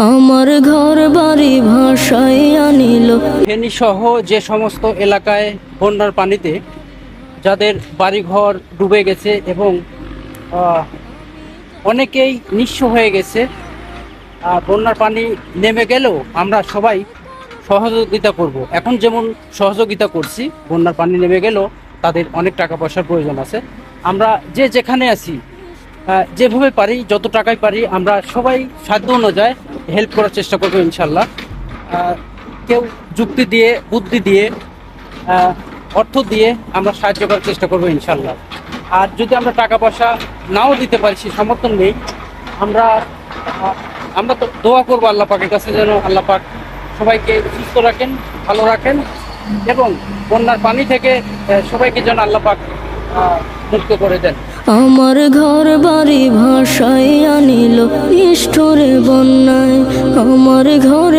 আমার ঘর বাড়ি ভাসাই আনিল। ফেনী সহ যে সমস্ত এলাকায় বন্যার পানিতে যাদের বাড়িঘর ডুবে গেছে এবং অনেকেই নিঃস্ব হয়ে গেছে, বন্যার পানি নেমে গেলেও আমরা সবাই সহযোগিতা করব। এখন যেমন সহযোগিতা করছি, বন্যার পানি নেমে গেলেও তাদের অনেক টাকা পয়সার প্রয়োজন আছে। আমরা যে যেখানে আছি যেভাবে পারি, যত টাকায় পারি, আমরা সবাই সাধ্য অনুযায়ী হেল্প করার চেষ্টা করবো ইনশাল্লাহ। কেউ যুক্তি দিয়ে, বুদ্ধি দিয়ে, অর্থ দিয়ে আমরা সাহায্য করার চেষ্টা করবো ইনশাল্লাহ। আর যদি আমরা টাকা পয়সা নাও দিতে পারি, সে সমর্থন নেই, আমরা আমরা তো দোয়া করবো আল্লাহ পাকের কাছে যেন আল্লাহ পাক সবাইকে সুস্থ রাখেন, ভালো রাখেন এবং বন্যার পানি থেকে সবাইকে যেন আল্লাহ পাক মুক্ত করে দেন। আমার ঘর বাড়ি ভাসাই আনিল নিষ্ঠুরে বন্যায়, আমার ঘর